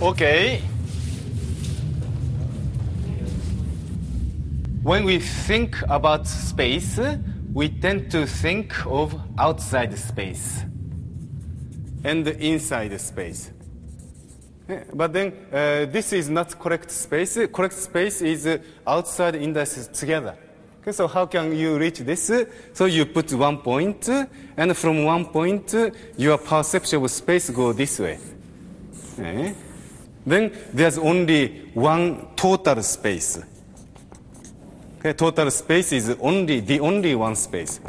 Okay. When we think about space, we tend to think of outside space and inside space. But then this is not correct space. Correct space is outside indices together. Okay, so how can you reach this? So you put 1 point, and from 1 point, your perception of space go this way. Okay. Then there's only one total space. Okay, total space is the only one space.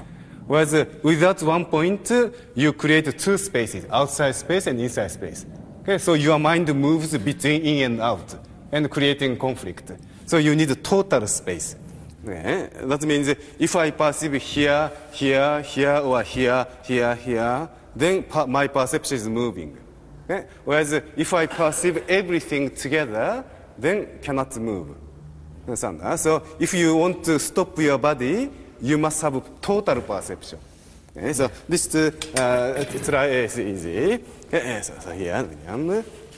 Whereas without 1 point, you create two spaces, outside space and inside space. Okay, so your mind moves between in and out and creating conflict. So you need a total space. Okay? That means if I perceive here, here, here, or here, here, here, then my perception is moving. Okay? Whereas if I perceive everything together, then cannot move. Understand? So if you want to stop your body, you must have total perception. Okay? So this try is easy. Okay? So here,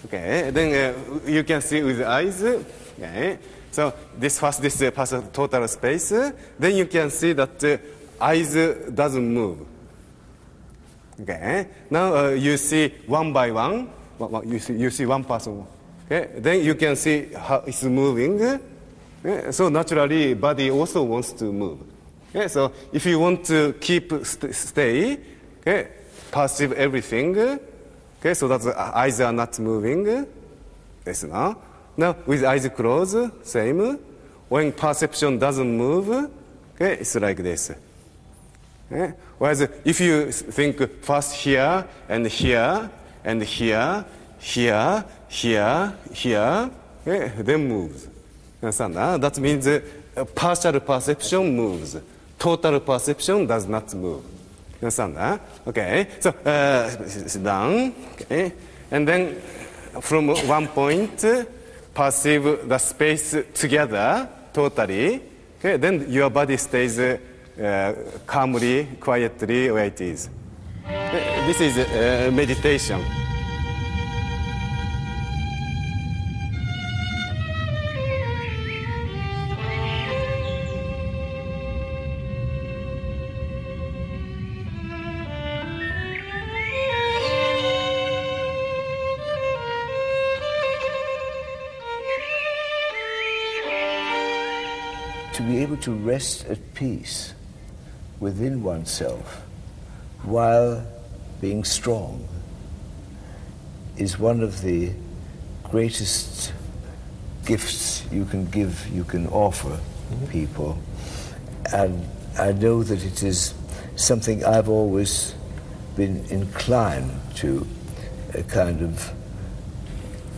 okay. Then you can see with the eyes. Okay? So this total space. Then you can see that eyes doesn't move. Okay. Now you see one by one. You see one person. Okay. Then you can see how it's moving. Okay. So naturally, body also wants to move. Okay. So if you want to keep stay, okay, perceive everything. Okay. So that the eyes are not moving. Yes, now. Now, with eyes closed, same. When perception doesn't move, okay, it's like this. Okay? Whereas if you think first here, and here, and here, here, here, here, okay, then moves. Understand? That means partial perception moves. Total perception does not move. Understand? Okay, so sit down. Okay, and then from 1 point, perceive the space together, totally. Okay, then your body stays calmly, quietly where it is. This is meditation. To be able to rest at peace within oneself while being strong is one of the greatest gifts you can offer people. And I know that it is something I've always been inclined to kind of,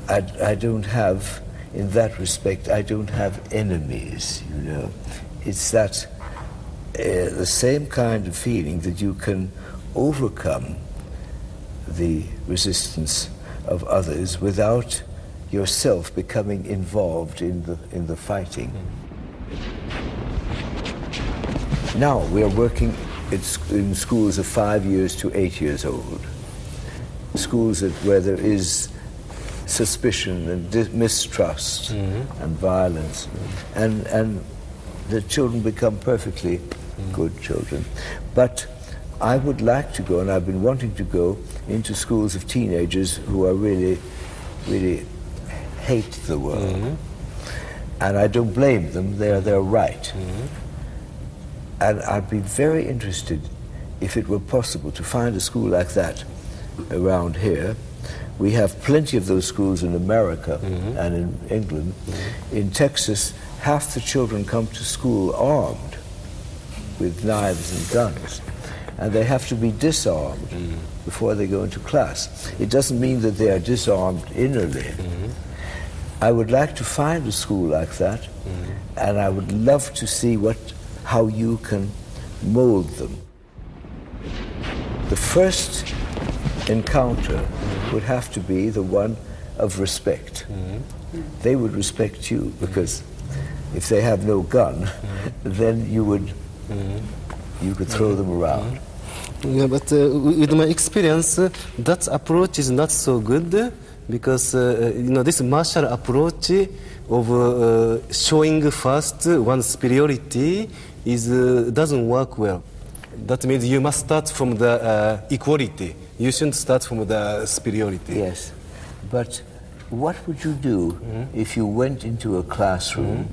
I don't have, in that respect, I don't have enemies, you know. It's that the same kind of feeling that you can overcome the resistance of others without yourself becoming involved in the fighting. Now we are working in schools of 5 years to 8 years old, schools where there is suspicion and mistrust and violence, and the children become perfectly good children. But I would like to go, and I've been wanting to go, into schools of teenagers who are really hate the world. And I don't blame them, they're right. And I'd be very interested, if it were possible, to find a school like that around here. We have plenty of those schools in America and in England. In Texas, half the children come to school armed with knives and guns, and they have to be disarmed before they go into class. It doesn't mean that they are disarmed innerly. I would like to find a school like that, and I would love to see how you can mold them. The first encounter would have to be the one of respect. They would respect you, because if they have no gun, then you could throw them around. Yeah, but with my experience, that approach is not so good because this martial approach of showing first one's superiority doesn't work well. That means you must start from the equality. You shouldn't start from the superiority. Yes, but what would you do if you went into a classroom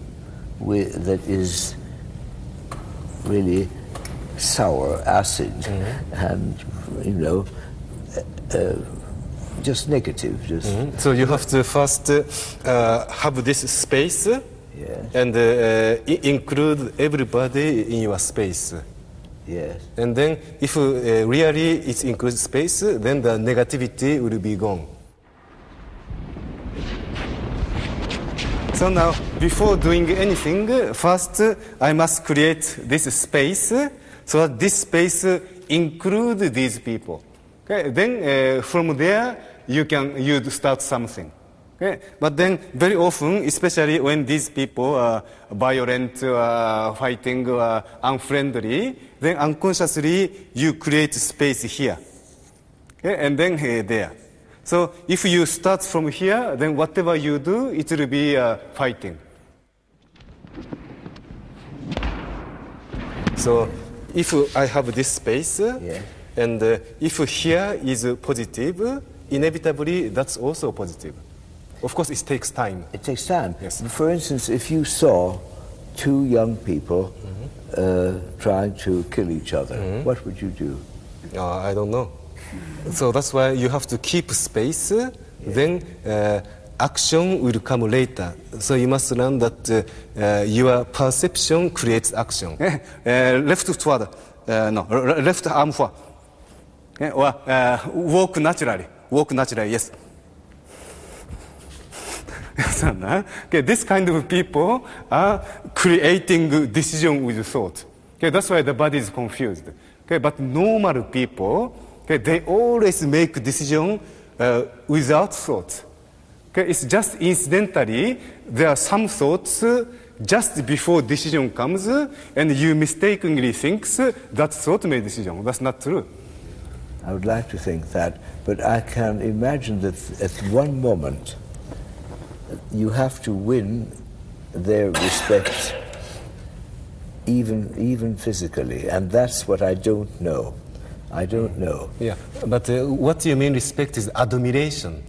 that is really sour, acid, and just negative? So you have to first have this space and include everybody in your space. Yes. And then if really it includes space, then the negativity will be gone. So now, before doing anything, first I must create this space so that this space includes these people. Okay? Then from there, you start something. Okay? But then very often, especially when these people are violent, fighting, unfriendly, then unconsciously you create space here. Okay? And then there. So if you start from here, then whatever you do, it will be fighting. So if I have this space, and if here is positive, inevitably that's also positive. Of course, it takes time. It takes time. Yes. For instance, if you saw two young people trying to kill each other, what would you do? I don't know. So that's why you have to keep space, then action will come later. So you must learn that your perception creates action. Left forward, left arm forward. Or walk naturally, yes. Okay, this kind of people are creating decision with thought. Okay, that's why the body is confused. Okay, but normal people, okay, they always make decision without thought. Okay, it's just incidentally there are some thoughts just before decision comes, and you mistakenly think that thought made decision. That's not true. I would like to think that, but I can imagine that at one moment you have to win their respect, even physically, and that's what I don't know. I don't know. Yeah, but what do you mean respect is admiration?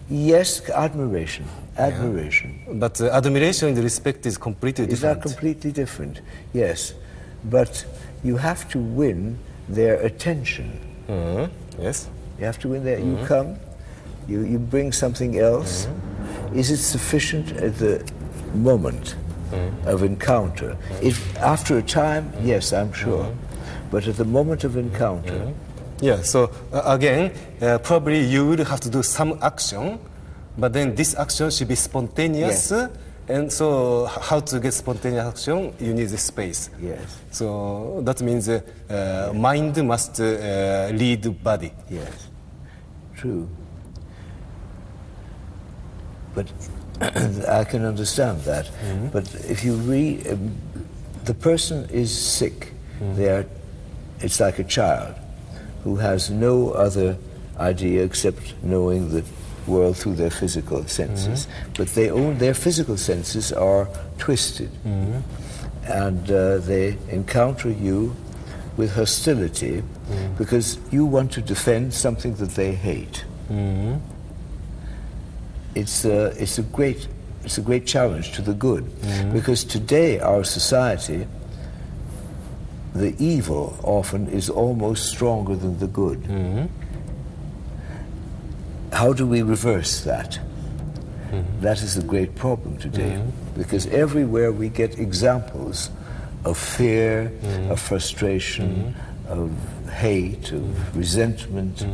Yes, admiration. Yeah. But admiration and respect is completely different. Is that completely different? Yes, but you have to win their attention. Yes. You have to win their. You come, you bring something else. Is it sufficient at the moment of encounter? If after a time, yes, I'm sure. But at the moment of encounter. Yeah, so again, probably you would have to do some action, but then this action should be spontaneous. Yes. And so how to get spontaneous action? You need the space. Yes. So that means mind must lead body. Yes, true. But I can understand that. But if you read, the person is sick. It's like a child who has no other idea except knowing the world through their physical senses. But their physical senses are twisted. And they encounter you with hostility because you want to defend something that they hate. It's a great challenge to the good, because today our society, the evil often is almost stronger than the good. How do we reverse that? That is the great problem today, because everywhere we get examples of fear, of frustration, of hate, of resentment,